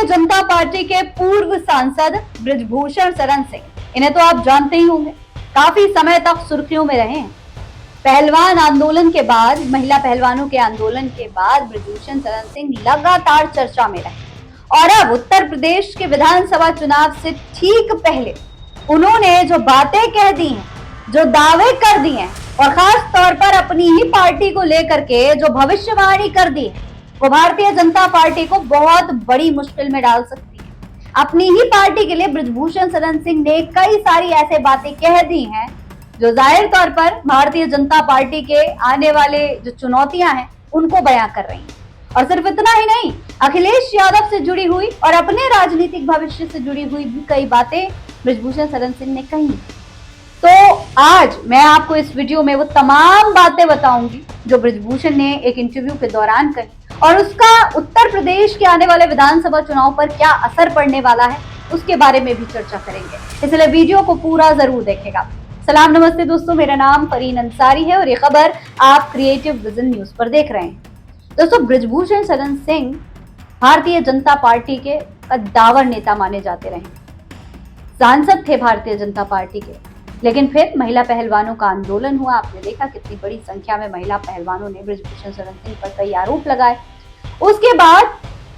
Bharatiya Janata party के पूर्व सांसद बृजभूषण शरण सिंह, इन्हें तो आप जानते ही होंगे, काफी समय तक सुर्खियों में रहे हैं। पहलवान आंदोलन के बाद, महिला पहलवानों के आंदोलन के बाद बृजभूषण शरण सिंह लगातार चर्चा में रहे और अब उत्तर प्रदेश के विधानसभा चुनाव से ठीक पहले उन्होंने जो बातें कह दी हैं, जो दावे कर दिए हैं और खास तौर पर अपनी ही पार्टी को लेकर के जो भविष्यवाणी कर दी है, वो भारतीय जनता पार्टी को बहुत बड़ी मुश्किल में डाल सकती है। अपनी ही पार्टी के लिए बृजभूषण शरण सिंह ने कई सारी ऐसे बातें कह दी हैं जो जाहिर तौर पर भारतीय जनता पार्टी के आने वाले जो चुनौतियां हैं उनको बयां कर रही हैं। और सिर्फ इतना ही नहीं, अखिलेश यादव से जुड़ी हुई और अपने राजनीतिक भविष्य से जुड़ी हुई भी कई बातें बृजभूषण शरण सिंह ने कही। तो आज मैं आपको इस वीडियो में वो तमाम बातें बताऊंगी जो बृजभूषण ने एक इंटरव्यू के दौरान कही और उसका उत्तर प्रदेश के आने वाले विधानसभा चुनाव पर क्या असर पड़ने वाला है उसके बारे में भी चर्चा करेंगे, इसलिए वीडियो को पूरा जरूर देखेगा। सलाम नमस्ते दोस्तों, मेरा नाम फरीन अंसारी है और ये खबर आप क्रिएटिव विजन न्यूज पर देख रहे हैं। दोस्तों, बृजभूषण शरण सिंह भारतीय जनता पार्टी के कद्दावर नेता माने जाते रहे, सांसद थे भारतीय जनता पार्टी के, लेकिन फिर महिला पहलवानों का आंदोलन हुआ। आपने देखा कितनी बड़ी संख्या में महिला पहलवानों ने बृजभूषण शरण सिंह पर कई आरोप लगाए। उसके बाद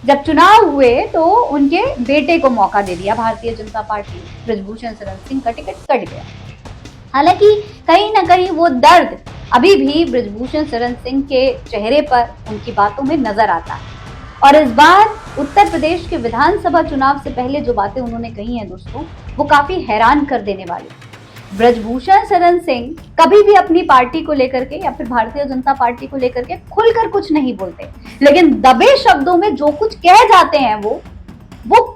जब चुनाव हुए तो उनके बेटे को मौका दे दिया भारतीय जनता पार्टी, बृजभूषण शरण सिंह का टिकट कट गया। हालांकि कहीं ना कहीं वो दर्द अभी भी बृजभूषण शरण सिंह के चेहरे पर, उनकी बातों में नजर आता है। और इस बार उत्तर प्रदेश के विधानसभा चुनाव से पहले जो बातें उन्होंने कही हैं दोस्तों, वो काफी हैरान कर देने वाली। बृजभूषण शरण सिंह कभी भी अपनी पार्टी को लेकर के या फिर भारतीय जनता पार्टी को लेकर के खुलकर कुछ नहीं बोलते, लेकिन दबे शब्दों में जो कुछ कह जाते हैं वो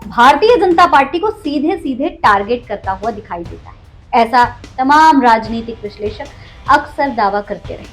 भारतीय जनता पार्टी को सीधे सीधे टारगेट करता हुआ दिखाई देता है। ऐसा तमाम राजनीतिक विश्लेषक अक्सर दावा करते रहे।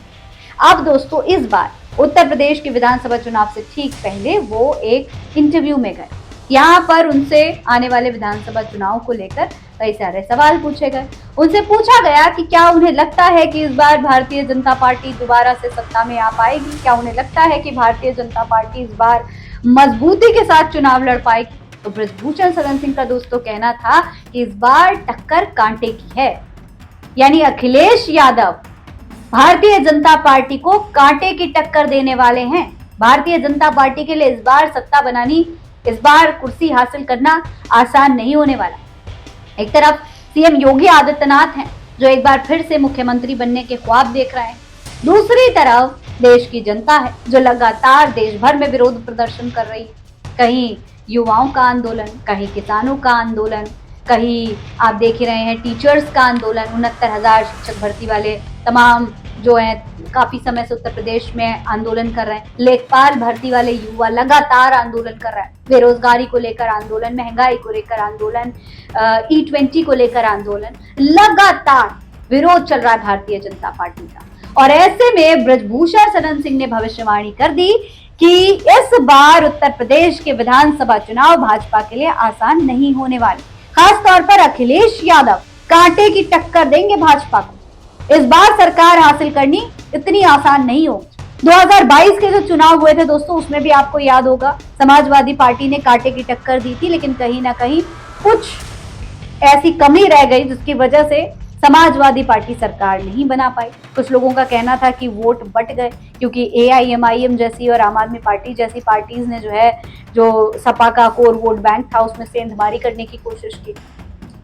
अब दोस्तों, इस बार उत्तर प्रदेश के विधानसभा चुनाव से ठीक पहले वो एक इंटरव्यू में गए। यहाँ पर उनसे आने वाले विधानसभा चुनाव को लेकर कई सारे सवाल पूछे गए। उनसे पूछा गया कि क्या उन्हें लगता है कि इस बार भारतीय जनता पार्टी दोबारा से सत्ता में आ पाएगी, क्या उन्हें लगता है कि भारतीय जनता पार्टी इस बार मजबूती के साथ चुनाव लड़ पाएगी। तो बृजभूषण शरण सिंह का दोस्तों कहना था कि इस बार टक्कर कांटे की है, यानी अखिलेश यादव भारतीय जनता पार्टी को कांटे की टक्कर देने वाले हैं। भारतीय जनता पार्टी के लिए इस बार सत्ता बनानी, इस बार कुर्सी हासिल करना आसान नहीं होने वाला। एक तरफ सीएम योगी आदित्यनाथ हैं जो एक बार फिर से मुख्यमंत्री बनने के ख्वाब देख रहे हैं, दूसरी तरफ देश की जनता है जो लगातार देश भर में विरोध प्रदर्शन कर रही है। कहीं युवाओं का आंदोलन, कहीं किसानों का आंदोलन, कहीं आप देख ही रहे हैं टीचर्स का आंदोलन, 69,000 शिक्षक भर्ती वाले तमाम जो हैं काफी समय से उत्तर प्रदेश में आंदोलन कर रहे हैं। लेखपाल भर्ती वाले युवा लगातार आंदोलन कर रहे हैं, बेरोजगारी को लेकर आंदोलन, महंगाई को लेकर आंदोलन, E20 को लेकर आंदोलन, लगातार विरोध चल रहा है भारतीय जनता पार्टी का। और ऐसे में बृजभूषण शरण सिंह ने भविष्यवाणी कर दी कि इस बार उत्तर प्रदेश के विधानसभा चुनाव भाजपा के लिए आसान नहीं होने वाले। खास तौर पर अखिलेश यादव कांटे की टक्कर देंगे भाजपा को। इस बार सरकार हासिल करनी इतनी आसान नहीं होगी। 2022 के जो चुनाव हुए थे दोस्तों, उसमें भी आपको याद होगा समाजवादी पार्टी ने कांटे की टक्कर दी थी, लेकिन कहीं ना कहीं कुछ ऐसी कमी रह गई जिसकी वजह से समाजवादी पार्टी सरकार नहीं बना पाई। कुछ लोगों का कहना था कि वोट बट गए क्योंकि AIMIM जैसी और आम आदमी पार्टी जैसी पार्टीज ने जो सपा का कोर वोट बैंक था उसमें सेंधमारी करने की कोशिश की।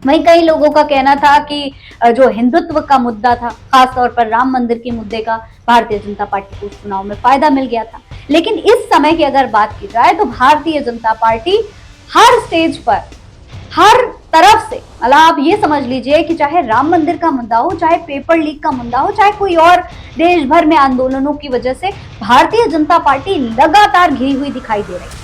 वहीं कई लोगों का कहना था कि जो हिंदुत्व का मुद्दा था, खासतौर पर राम मंदिर के मुद्दे का, भारतीय जनता पार्टी को चुनाव में फायदा मिल गया था। लेकिन इस समय की अगर बात की जाए तो भारतीय जनता पार्टी हर स्टेज पर, हर तरफ से, मतलब आप ये समझ लीजिए कि चाहे राम मंदिर का मुद्दा हो, चाहे पेपर लीक का मुद्दा हो, चाहे कोई और देश भर में आंदोलनों की वजह से भारतीय जनता पार्टी लगातार घिरी हुई दिखाई दे रही है।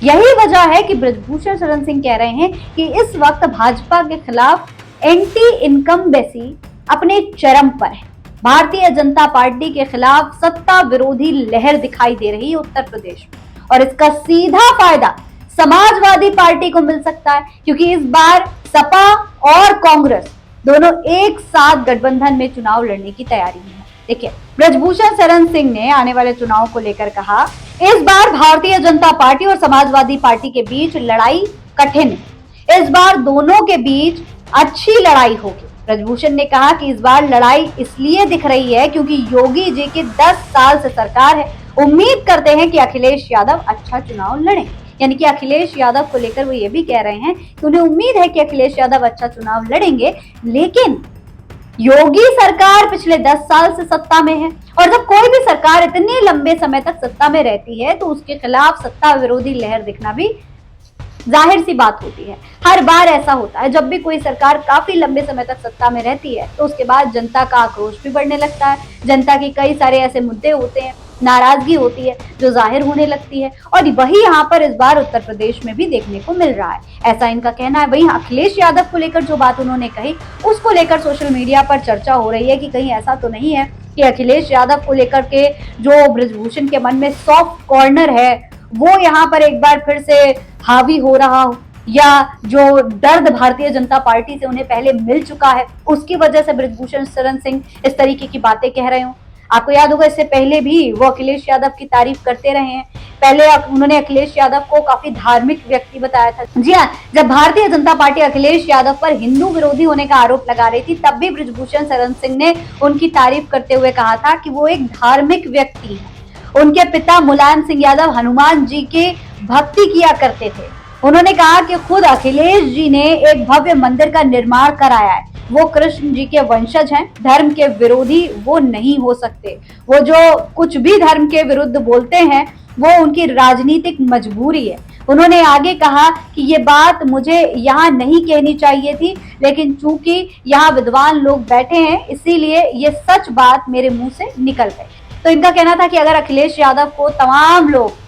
यही वजह है कि बृजभूषण शरण सिंह कह रहे हैं कि इस वक्त भाजपा के खिलाफ एंटी इनकम्बेंसी अपने चरम पर है। भारतीय जनता पार्टी के खिलाफ सत्ता विरोधी लहर दिखाई दे रही है उत्तर प्रदेश में और इसका सीधा फायदा समाजवादी पार्टी को मिल सकता है, क्योंकि इस बार सपा और कांग्रेस दोनों एक साथ गठबंधन में चुनाव लड़ने की तैयारी में है। देखिए, ब्रजभूषण शरण सिंह ने आने वाले चुनाव को लेकर कहा, इस बार भारतीय जनता पार्टी और समाजवादी पार्टी के बीच लड़ाई कठिन है। इस बार दोनों के बीच अच्छी लड़ाई होगी। ब्रजभूषण ने कहा कि इस बार लड़ाई इसलिए दिख रही है क्योंकि योगी जी की 10 साल से सरकार है। उम्मीद करते हैं कि अखिलेश यादव अच्छा चुनाव लड़ें। यानी कि अखिलेश यादव को लेकर वो ये भी कह रहे हैं कि उन्हें उम्मीद है कि अखिलेश यादव अच्छा चुनाव लड़ेंगे, लेकिन योगी सरकार पिछले 10 साल से सत्ता में है और जब कोई भी सरकार इतने लंबे समय तक सत्ता में रहती है तो उसके खिलाफ सत्ता विरोधी लहर दिखना भी जाहिर सी बात होती है। हर बार ऐसा होता है, जब भी कोई सरकार काफी लंबे समय तक सत्ता में रहती है तो उसके बाद जनता का आक्रोश भी बढ़ने लगता है। जनता के कई सारे ऐसे मुद्दे होते हैं, नाराजगी होती है जो जाहिर होने लगती है और वही यहाँ पर इस बार उत्तर प्रदेश में भी देखने को मिल रहा है, ऐसा इनका कहना है। वहीं अखिलेश यादव को लेकर जो बात उन्होंने कही उसको लेकर सोशल मीडिया पर चर्चा हो रही है कि कहीं ऐसा तो नहीं है कि अखिलेश यादव को लेकर के जो ब्रजभूषण के मन में सॉफ्ट कॉर्नर है वो यहाँ पर एक बार फिर से हावी हो रहा हो, या जो दर्द भारतीय जनता पार्टी से उन्हें पहले मिल चुका है उसकी वजह से ब्रजभूषण शरण सिंह इस तरीके की बातें कह रहे हो। आपको याद होगा इससे पहले भी वो अखिलेश यादव की तारीफ करते रहे हैं। पहले उन्होंने अखिलेश यादव को काफी धार्मिक व्यक्ति बताया था। जी हाँ, जब भारतीय जनता पार्टी अखिलेश यादव पर हिंदू विरोधी होने का आरोप लगा रही थी तब भी ब्रजभूषण शरण सिंह ने उनकी तारीफ करते हुए कहा था कि वो एक धार्मिक व्यक्ति है। उनके पिता मुलायम सिंह यादव हनुमान जी की भक्ति किया करते थे। उन्होंने कहा कि खुद अखिलेश जी ने एक भव्य मंदिर का निर्माण कराया है। वो कृष्ण जी के वंशज हैं, धर्म के विरोधी वो नहीं हो सकते। वो जो कुछ भी धर्म के विरुद्ध बोलते हैं वो उनकी राजनीतिक मजबूरी है। उन्होंने आगे कहा कि ये बात मुझे यहाँ नहीं कहनी चाहिए थी, लेकिन चूंकि यहाँ विद्वान लोग बैठे हैं इसीलिए ये सच बात मेरे मुंह से निकल गई। तो इनका कहना था कि अगर अखिलेश यादव को तमाम लोग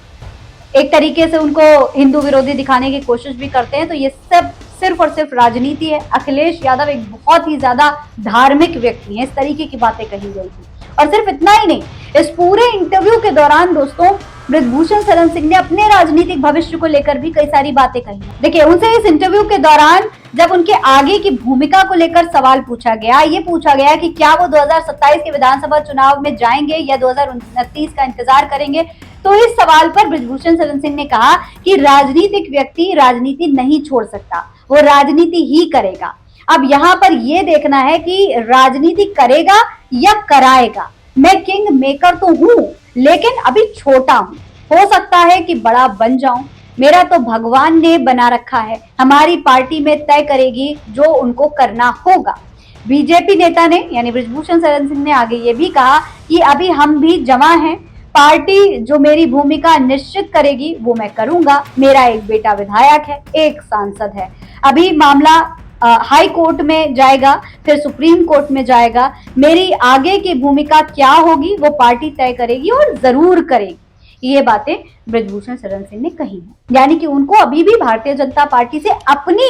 एक तरीके से उनको हिंदू विरोधी दिखाने की कोशिश भी करते हैं तो ये सब सिर्फ और सिर्फ राजनीति है। अखिलेश यादव एक बहुत ही ज्यादा धार्मिक व्यक्ति है, इस तरीके की बातें कही गई थी। और सिर्फ इतना ही नहीं, इस पूरे इंटरव्यू के दौरान दोस्तों ब्रजभूषण शरण सिंह ने अपने राजनीतिक भविष्य को लेकर भी कई सारी बातें कही। देखिए, उनसे इस इंटरव्यू के दौरान जब उनके आगे की भूमिका को लेकर सवाल पूछा गया, ये पूछा गया कि क्या वो 2027 के विधानसभा चुनाव में जाएंगे या 2029 का इंतजार करेंगे, तो इस सवाल पर ब्रजभूषण शरण सिंह ने कहा कि राजनीतिक व्यक्ति राजनीति नहीं छोड़ सकता, वो राजनीति ही करेगा। अब यहाँ पर ये देखना है कि राजनीति करेगा या कराएगा। मैं किंग मेकर तो हूँ लेकिन अभी छोटा हूँ, हो सकता है कि बड़ा बन जाऊं। मेरा तो भगवान ने बना रखा है, हमारी पार्टी में तय करेगी जो उनको करना होगा। बीजेपी नेता ने यानी ब्रजभूषण शरण सिंह ने आगे ये भी कहा कि अभी हम भी जमा हैं, पार्टी जो मेरी भूमिका निश्चित करेगी वो मैं करूंगा। मेरा एक बेटा विधायक है, एक सांसद है। अभी मामला हाई कोर्ट में जाएगा, फिर सुप्रीम कोर्ट में जाएगा। मेरी आगे की भूमिका क्या होगी वो पार्टी तय करेगी और जरूर करेगी। ये बातें ब्रजभूषण शरण सिंह ने कही हैं। यानी कि उनको अभी भी भारतीय जनता पार्टी से अपनी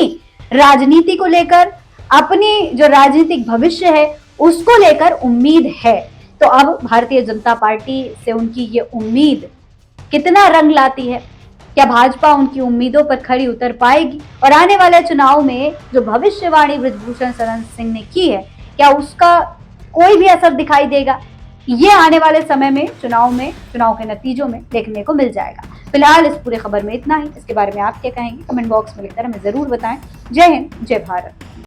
राजनीति को लेकर, अपनी जो राजनीतिक भविष्य है उसको लेकर उम्मीद है। तो अब भारतीय जनता पार्टी से उनकी ये उम्मीद कितना रंग लाती है, क्या भाजपा उनकी उम्मीदों पर खरी उतर पाएगी और आने वाले चुनाव में जो भविष्यवाणी ब्रजभूषण शरण सिंह ने की है क्या उसका कोई भी असर दिखाई देगा, ये आने वाले समय में चुनाव के नतीजों में देखने को मिल जाएगा। फिलहाल इस पूरे खबर में इतना ही। इसके बारे में आप क्या कहेंगे कमेंट बॉक्स में लिखकर हमें जरूर बताएं। जय हिंद, जय भारत।